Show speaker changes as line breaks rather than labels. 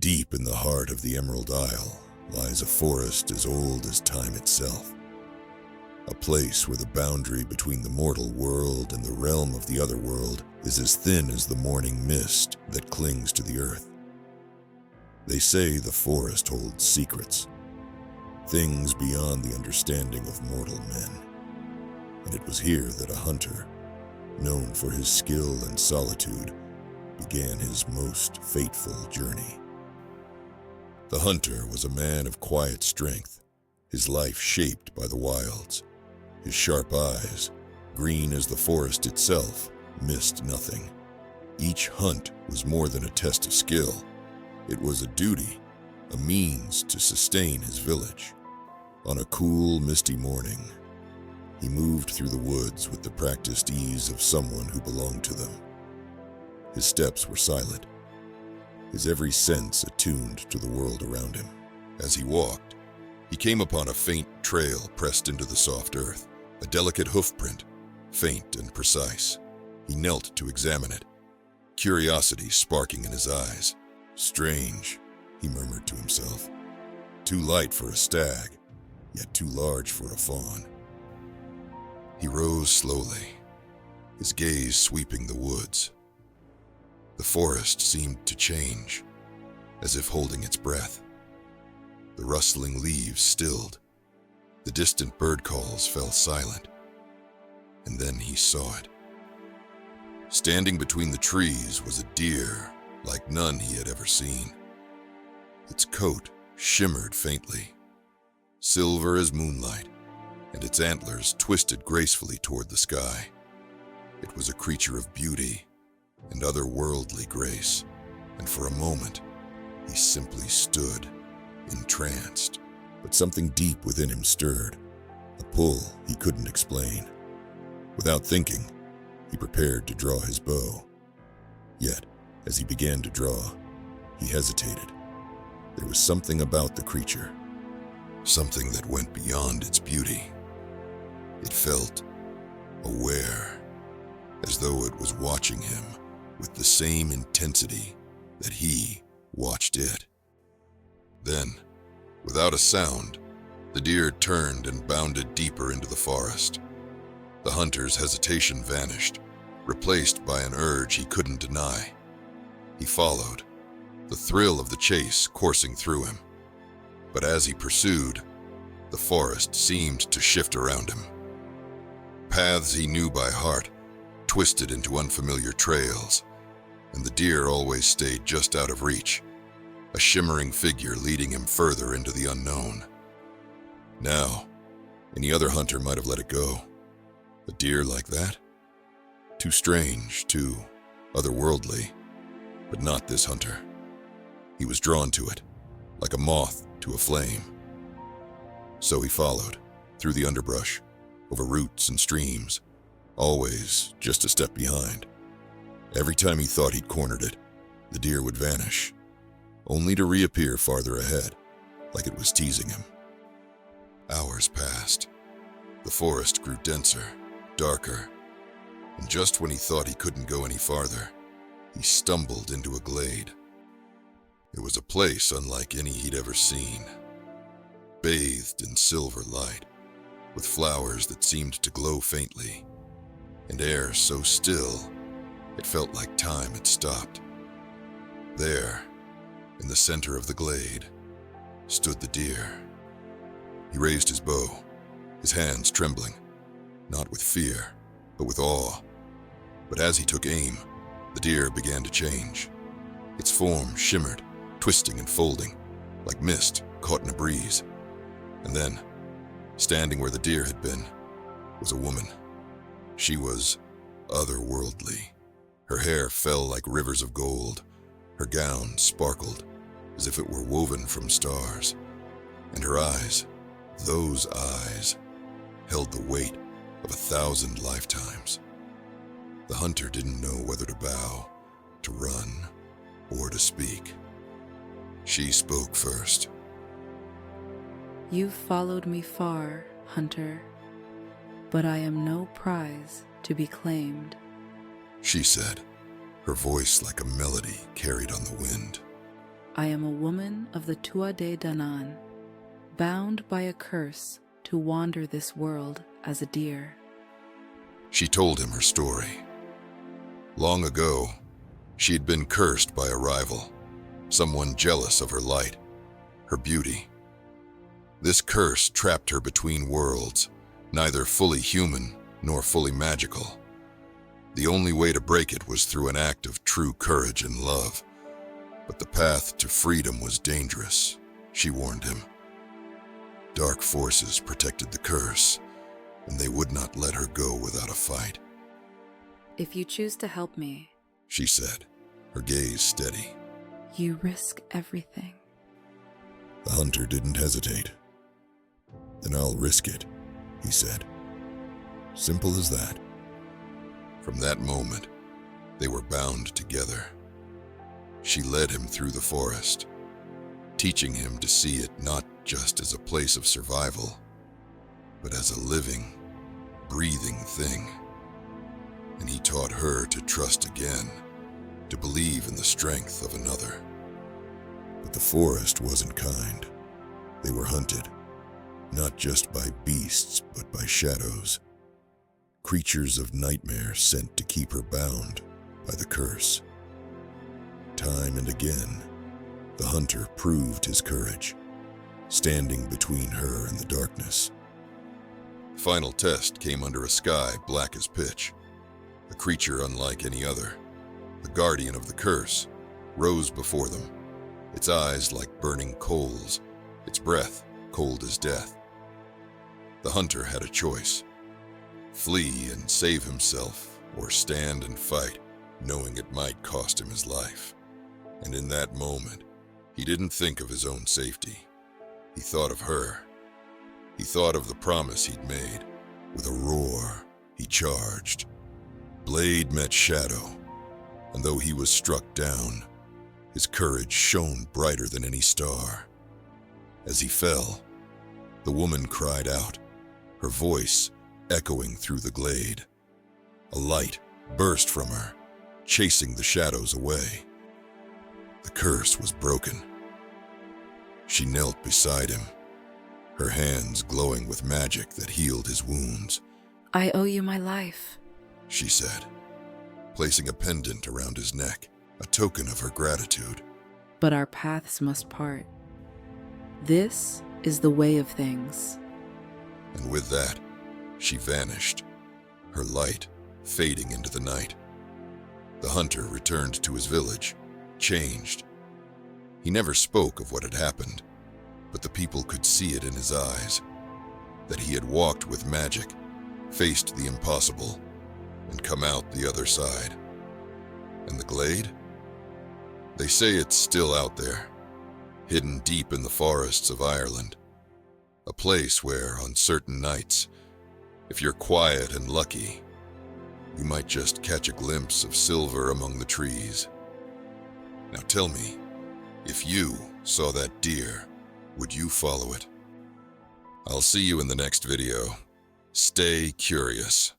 Deep in the heart of the Emerald Isle lies a forest as old as time itself. A place where the boundary between the mortal world and the realm of the otherworld is as thin as the morning mist that clings to the earth. They say the forest holds secrets, things beyond the understanding of mortal men. And it was here that a hunter, known for his skill and solitude, began his most fateful journey. The hunter was a man of quiet strength, his life shaped by the wilds. His sharp eyes, green as the forest itself, missed nothing. Each hunt was more than a test of skill. It was a duty, a means to sustain his village. On a cool, misty morning, he moved through the woods with the practiced ease of someone who belonged to them. His steps were silent, his every sense attuned to the world around him. As he walked, he came upon a faint trail pressed into the soft earth, a delicate hoofprint, faint and precise. He knelt to examine it, curiosity sparking in his eyes. Strange, he murmured to himself. Too light for a stag, yet too large for a fawn. He rose slowly, his gaze sweeping the woods. The forest seemed to change, as if holding its breath. The rustling leaves stilled. The distant bird calls fell silent. And then he saw it. Standing between the trees was a deer like none he had ever seen. Its coat shimmered faintly, silver as moonlight, and its antlers twisted gracefully toward the sky. It was a creature of beauty and otherworldly grace, and for a moment, he simply stood, entranced. But something deep within him stirred, a pull he couldn't explain. Without thinking, he prepared to draw his bow. Yet, as he began to draw, he hesitated. There was something about the creature, something that went beyond its beauty. It felt aware, as though it was watching him with the same intensity that he watched it. Then, without a sound, the deer turned and bounded deeper into the forest. The hunter's hesitation vanished, replaced by an urge he couldn't deny. He followed, the thrill of the chase coursing through him. But as he pursued, the forest seemed to shift around him. Paths he knew by heart twisted into unfamiliar trails, and the deer always stayed just out of reach, a shimmering figure leading him further into the unknown. Now, any other hunter might have let it go. A deer like that? Too strange, too otherworldly, but not this hunter. He was drawn to it, like a moth to a flame. So he followed, through the underbrush, over roots and streams, always just a step behind. Every time he thought he'd cornered it, the deer would vanish, only to reappear farther ahead, like it was teasing him. Hours passed. The forest grew denser, darker, and just when he thought he couldn't go any farther, he stumbled into a glade. It was a place unlike any he'd ever seen, bathed in silver light, with flowers that seemed to glow faintly, and air so still it felt like time had stopped. There, in the center of the glade, stood the deer. He raised his bow, his hands trembling, not with fear, but with awe. But as he took aim, the deer began to change. Its form shimmered, twisting and folding, like mist caught in a breeze. And then, standing where the deer had been, was a woman. She was otherworldly. Her hair fell like rivers of gold. Her gown sparkled as if it were woven from stars. And her eyes, those eyes, held the weight of 1,000 lifetimes. The hunter didn't know whether to bow, to run, or to speak. She spoke first.
"You've followed me far, hunter, but I am no prize to be claimed,"
she said, her voice like a melody carried on the wind.
I am a woman of the Tua de Danann, bound by a curse to wander this world as a deer.
She told him her story. Long ago, she had been cursed by a rival, someone jealous of her light, her beauty. This curse trapped her between worlds, neither fully human nor fully magical. The only way to break it was through an act of true courage and love. But the path to freedom was dangerous, she warned him. Dark forces protected the curse, and they would not let her go without a fight.
If you choose to help me,
She said, her gaze steady.
you risk everything.
The hunter didn't hesitate. Then I'll risk it, he said. Simple as that. From that moment, they were bound together. She led him through the forest, teaching him to see it not just as a place of survival, but as a living, breathing thing. And he taught her to trust again, to believe in the strength of another. But the forest wasn't kind. They were hunted, not just by beasts, but by shadows. Creatures of nightmare sent to keep her bound by the curse. Time and again, the hunter proved his courage, standing between her and the darkness. The final test came under a sky black as pitch. A creature unlike any other, the guardian of the curse, rose before them, its eyes like burning coals, its breath cold as death. The hunter had a choice: flee and save himself, or stand and fight, knowing it might cost him his life. And in that moment, he didn't think of his own safety. He thought of her. He thought of the promise he'd made. With a roar, he charged. Blade met shadow, and though he was struck down, his courage shone brighter than any star. As he fell, the woman cried out, her voice echoing through the glade. A light burst from her, chasing the shadows away. The curse was broken. She knelt beside him, her hands glowing with magic that healed his wounds.
I owe you my life,
She said, placing a pendant around his neck, a token of her gratitude.
but our paths must part. This is the way of things.
And with that, she vanished, her light fading into the night. The hunter returned to his village, changed. He never spoke of what had happened, but the people could see it in his eyes, that he had walked with magic, faced the impossible, and come out the other side. And the glade? They say it's still out there, hidden deep in the forests of Ireland. A place where, on certain nights, if you're quiet and lucky, you might just catch a glimpse of silver among the trees. Now tell me, if you saw that deer, would you follow it? I'll see you in the next video. Stay curious.